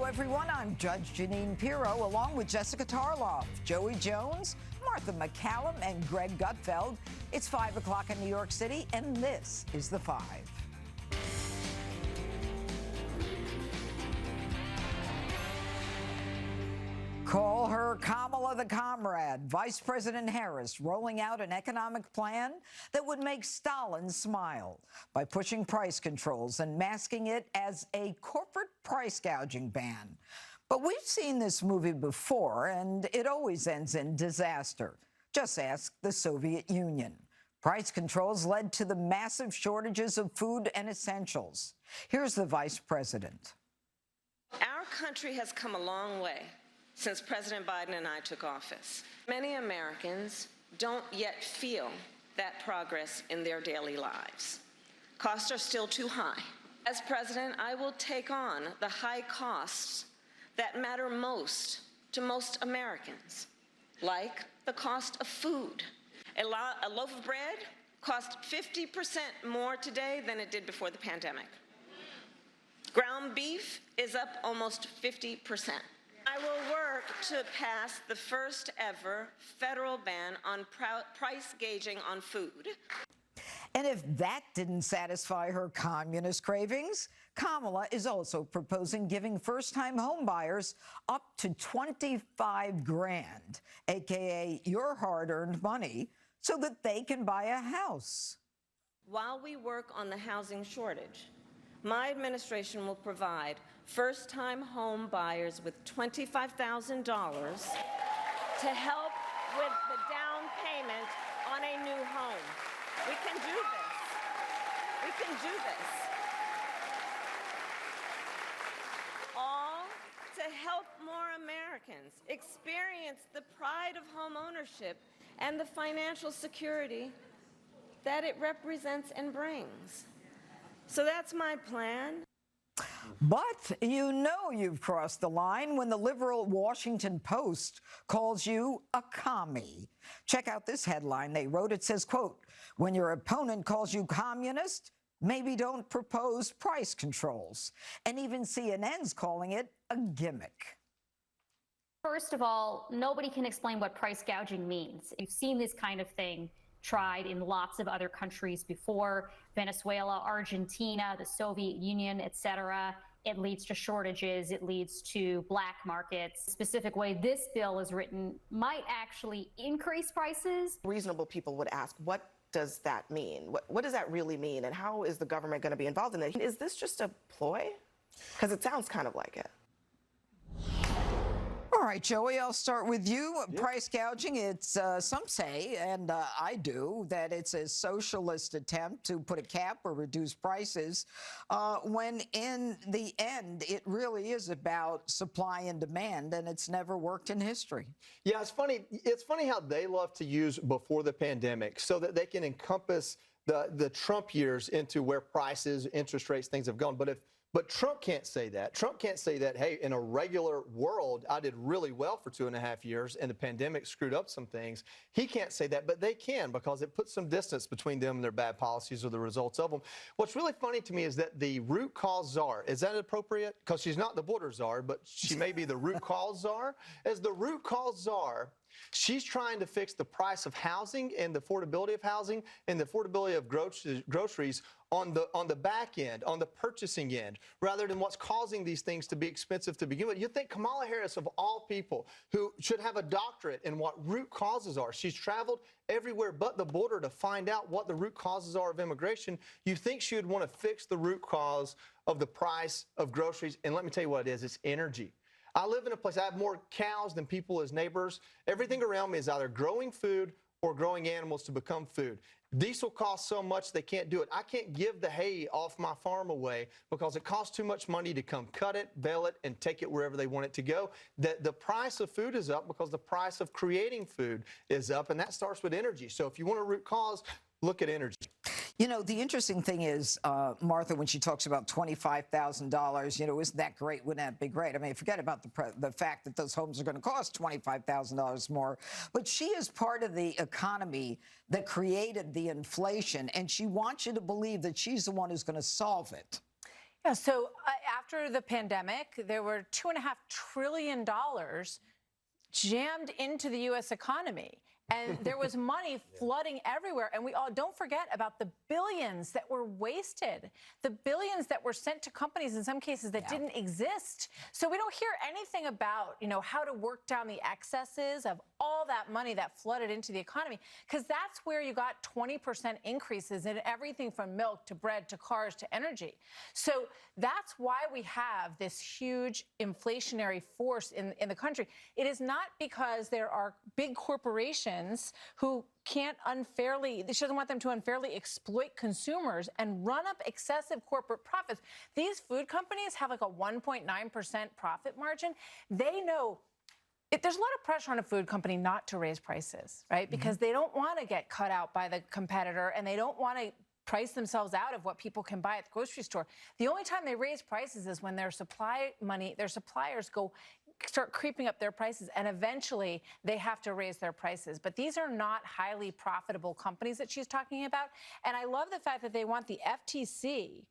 everyone. I'm Judge Jeanine Pirro, along with Jessica Tarloff, Joey Jones, Martha McCallum, and Greg Gutfeld. It's 5 o'clock in New York City, and this is The Five. Call her Kamala the Comrade. Vice President Harris rolling out an economic plan that would make Stalin smile by pushing price controls and masking it as a corporate price gouging ban. But we've seen this movie before, and it always ends in disaster. Just ask the Soviet Union. Price controls led to the massive shortages of food and essentials. Here's the vice president. Our country has come a long way since President Biden and I took office. Many Americans don't yet feel that progress in their daily lives. Costs are still too high. As president, I will take on the high costs that matter most to most Americans, like the cost of food. A loaf of bread costs 50% more today than it did before the pandemic. Ground beef is up almost 50%. I will work to pass the first ever federal ban on price gauging on food. And if that didn't satisfy her communist cravings, Kamala is also proposing giving first-time home buyers up to $25 grand, aka your hard-earned money, so that they can buy a house. While we work on the housing shortage, my administration will provide first-time home buyers with $25,000 to help with the down payment on a new home. We can do this. We can do this. All to help more Americans experience the pride of home ownership and the financial security that it represents and brings. So that's my plan. But you know you've crossed the line when the liberal Washington Post calls you a commie. Check out this headline they wrote. It says, quote, when your opponent calls you communist, maybe don't propose price controls. And even CNN's calling it a gimmick. First of all, nobody can explain what price gouging means. You've seen this kind of thing tried in lots of other countries before: Venezuela, Argentina, the Soviet Union, etc. It leads to shortages. It leads to black markets. The specific way this bill is written might actually increase prices. Reasonable people would ask, what does that mean? What does that really mean? And how is the government going to be involved in it? Is this just a ploy? Because it sounds kind of like it. All right, Joey, I'll start with you. Yep. Price gouging, it's some say, and I do, that it's a socialist attempt to put a cap or reduce prices, when in the end, it really is about supply and demand, and it's never worked in history. Yeah, it's funny. It's funny how they love to use before the pandemic so that they can encompass the Trump years into where prices, interest rates, things have gone. But Trump can't say that. Trump can't say that, hey, in a regular world, I did really well for 2.5 years and the pandemic screwed up some things. He can't say that, but they can, because it puts some distance between them and their bad policies or the results of them. What's really funny to me is that the root cause czar, is that appropriate? Because she's not the border czar, but she may be the root cause czar. As the root cause czar, she's trying to fix the price of housing and the affordability of housing and the affordability of groceries on the back end, on the purchasing end, rather than what's causing these things to be expensive to begin with. You think Kamala Harris, of all people, who should have a doctorate in what root causes are, she's traveled everywhere but the border to find out what the root causes are of immigration. You think she would want to fix the root cause of the price of groceries? And let me tell you what it is. It's energy. I live in a place, I have more cows than people as neighbors. Everything around me is either growing food or growing animals to become food. Diesel costs so much they can't do it. I can't give the hay off my farm away because it costs too much money to come cut it, bale it, and take it wherever they want it to go. The price of food is up because the price of creating food is up, and that starts with energy. So if you want a root cause, look at energy. You know, the interesting thing is, Martha, when she talks about $25,000, you know, isn't that great? Wouldn't that be great? I mean, forget about the fact that those homes are going to cost $25,000 more. But she is part of the economy that created the inflation, and she wants you to believe that she's the one who's going to solve it. Yeah, so after the pandemic, there were $2.5 trillion jammed into the U.S. economy. And there was money flooding everywhere. And we all don't forget about the billions that were wasted, the billions that were sent to companies in some cases that didn't exist. So we don't hear anything about, how to work down the excesses of all that money that flooded into the economy, because that's where you got 20% increases in everything from milk to bread to cars to energy. So that's why we have this huge inflationary force in the country. It is not because there are big corporations who can't unfairly, she doesn't want them to unfairly exploit consumers and run up excessive corporate profits. These food companies have like a 1.9% profit margin. They know there's a lot of pressure on a food company not to raise prices, right? Because they don't want to get cut out by the competitor, and they don't want to price themselves out of what people can buy at the grocery store. The only time they raise prices is when their suppliers start creeping up their prices, and eventually they have to raise their prices. But these are not highly profitable companies that she's talking about. And I love the fact that they want the FTC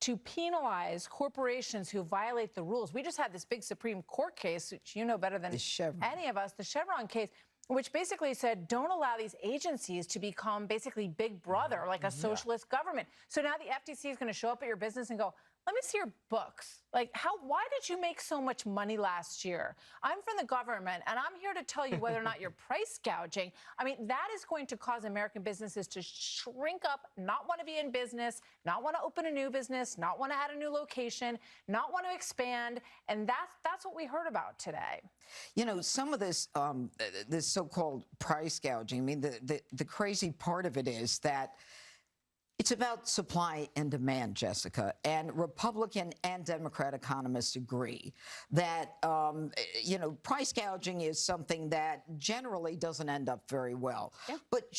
to penalize corporations who violate the rules. We just had this big Supreme Court case, which you know better than any of us, the Chevron case, which basically said, don't allow these agencies to become basically big brother, like a socialist government. So now the FTC is going to show up at your business and go, let me see your books. Like, why did you make so much money last year? I'm from the government, and I'm here to tell you whether or not you're price gouging. I mean, that is going to cause American businesses to shrink up, not want to be in business, not want to open a new business, not want to add a new location, not want to expand. And that's what we heard about today. Some of this, this so-called price gouging, I mean, the crazy part of it is that it's about supply and demand, Jessica, and Republican and Democrat economists agree that, price gouging is something that generally doesn't end up very well. Yeah. But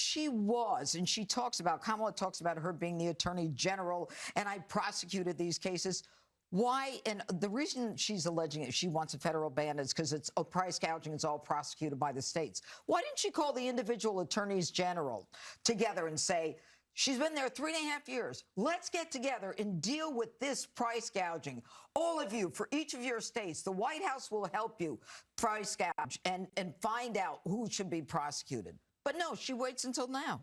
Kamala talks about her being the Attorney General, and I prosecuted these cases. Why? And the reason she's alleging it, she wants a federal ban, is because it's price gouging is all prosecuted by the states. Why didn't she call the individual attorneys general together and say, she's been there 3.5 years. Let's get together and deal with this price gouging. All of you, for each of your states, the White House will help you price gouge and find out who should be prosecuted. But no, she waits until now.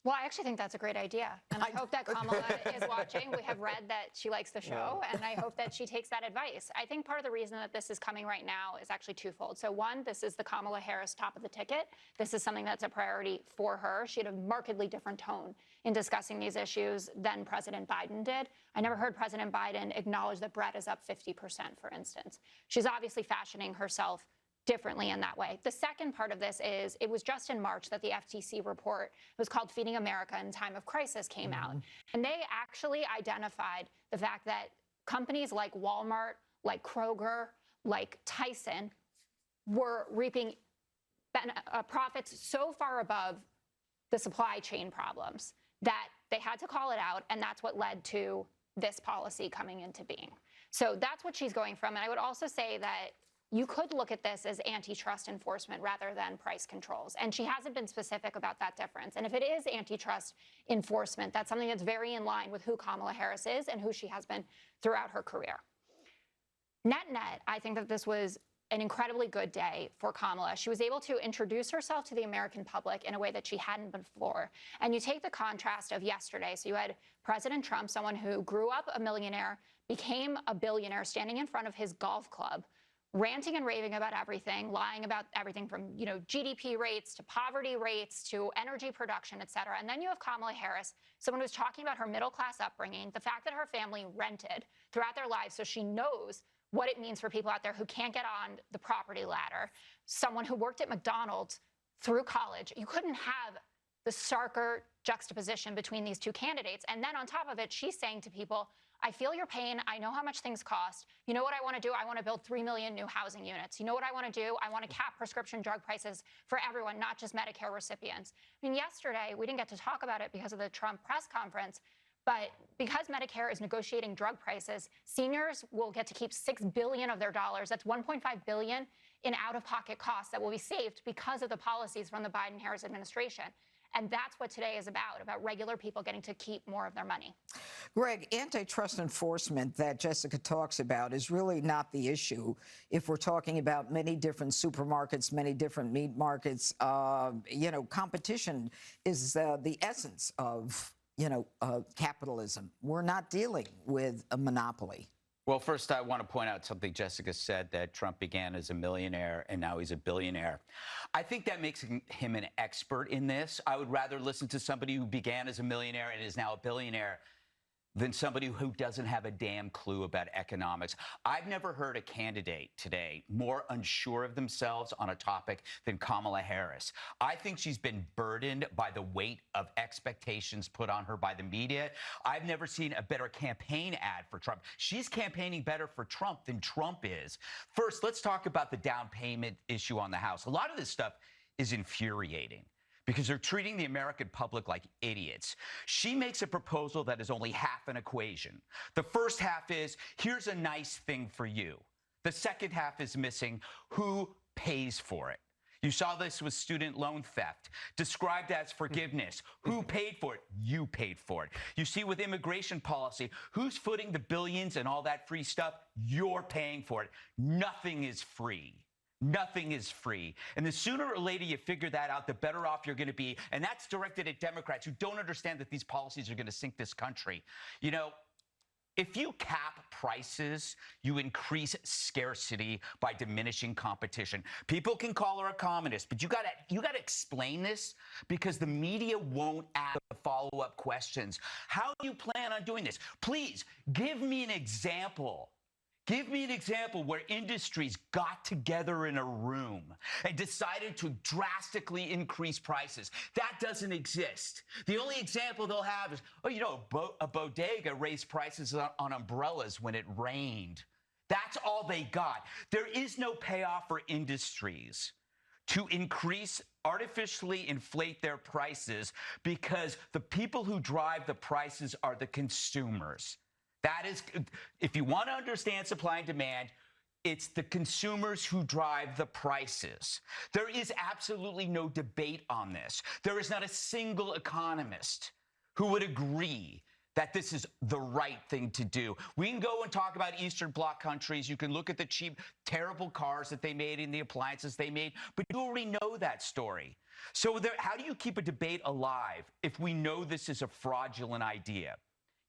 Well, I actually think that's a great idea. And I hope that Kamala is watching. We have read that she likes the show, and I hope that she takes that advice. I think part of the reason that this is coming right now is actually twofold. So one, this is the Kamala Harris top of the ticket. This is something that's a priority for her. She had a markedly different tone in discussing these issues than President Biden did. I never heard President Biden acknowledge that bread is up 50%, for instance. She's obviously fashioning herself differently in that way. The second part of this is, it was just in March that the FTC report, it was called Feeding America in Time of Crisis, came out. And they actually identified the fact that companies like Walmart, like Kroger, like Tyson were reaping profits so far above the supply chain problems that they had to call it out, and that's what led to this policy coming into being. So that's what she's going from. And I would also say that you could look at this as antitrust enforcement rather than price controls. And she hasn't been specific about that difference. And if it is antitrust enforcement, that's something that's very in line with who Kamala Harris is and who she has been throughout her career. Net-net, I think that this was an incredibly good day for Kamala. She was able to introduce herself to the American public in a way that she hadn't before. And you take the contrast of yesterday. So you had President Trump, someone who grew up a millionaire, became a billionaire, standing in front of his golf club, ranting and raving about everything, lying about everything from, GDP rates to poverty rates to energy production, et cetera. And then you have Kamala Harris, someone who's talking about her middle-class upbringing, the fact that her family rented throughout their lives, so she knows what it means for people out there who can't get on the property ladder, someone who worked at McDonald's through college. You couldn't have the starker juxtaposition between these two candidates. And then on top of it, she's saying to people, I feel your pain. I know how much things cost. You know what I want to do? I want to build 3 million new housing units. You know what I want to do? I want to cap prescription drug prices for everyone, not just Medicare recipients. I mean, yesterday, we didn't get to talk about it because of the Trump press conference, but because Medicare is negotiating drug prices, seniors will get to keep $6 billion of their dollars. That's $1.5 billion in out-of-pocket costs that will be saved because of the policies from the Biden-Harris administration. And that's what today is about regular people getting to keep more of their money. Greg, antitrust enforcement that Jessica talks about is really not the issue if we're talking about many different supermarkets, many different meat markets. Competition is the essence of, capitalism. We're not dealing with a monopoly. Well, first, I want to point out something Jessica said, that Trump began as a millionaire and now he's a billionaire. I think that makes him an expert in this. I would rather listen to somebody who began as a millionaire and is now a billionaire than somebody who doesn't have a damn clue about economics. I've never heard a candidate today more unsure of themselves on a topic than Kamala Harris. I think she's been burdened by the weight of expectations put on her by the media. I've never seen a better campaign ad for Trump. She's campaigning better for Trump than Trump is. First, let's talk about the down payment issue on the House. A lot of this stuff is infuriating, because they're treating the American public like idiots. She makes a proposal that is only half an equation. The first half is, here's a nice thing for you. The second half is missing, who pays for it? You saw this with student loan theft, described as forgiveness. Who paid for it? You paid for it. You see with immigration policy, who's footing the billions and all that free stuff? You're paying for it. Nothing is free. Nothing is free. And the sooner or later you figure that out, the better off you're going to be. And that's directed at Democrats who don't understand that these policies are going to sink this country. If you cap prices, you increase scarcity by diminishing competition. People can call her a communist, but you gotta explain this, because the media won't ask the follow-up questions. How do you plan on doing this? Please give me an example. Give me an example where industries got together in a room and decided to drastically increase prices. That doesn't exist. The only example they'll have is, a bodega raised prices on umbrellas when it rained. That's all they got. There is no payoff for industries to artificially inflate their prices, because the people who drive the prices are the consumers. That is, if you want to understand supply and demand, it's the consumers who drive the prices. There is absolutely no debate on this. There is not a single economist who would agree that this is the right thing to do. We can go and talk about Eastern Bloc countries. You can look at the cheap, terrible cars that they made and the appliances they made, but you already know that story. So how do you keep a debate alive if we know this is a fraudulent idea?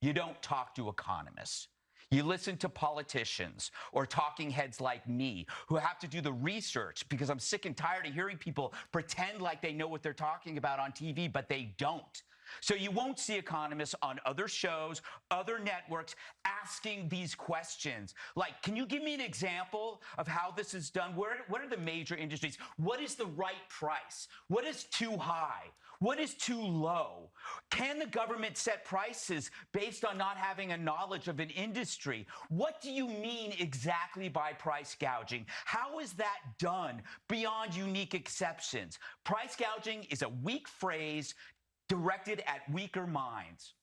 You don't talk to economists. You listen to politicians or talking heads like me who have to do the research, because I'm sick and tired of hearing people pretend like they know what they're talking about on TV, but they don't. So you won't see economists on other shows, other networks, asking these questions. Like, can you give me an example of how this is done? What are the major industries? What is the right price? What is too high? What is too low? Can the government set prices based on not having a knowledge of an industry? What do you mean exactly by price gouging? How is that done beyond unique exceptions? Price gouging is a weak phrase directed at weaker minds.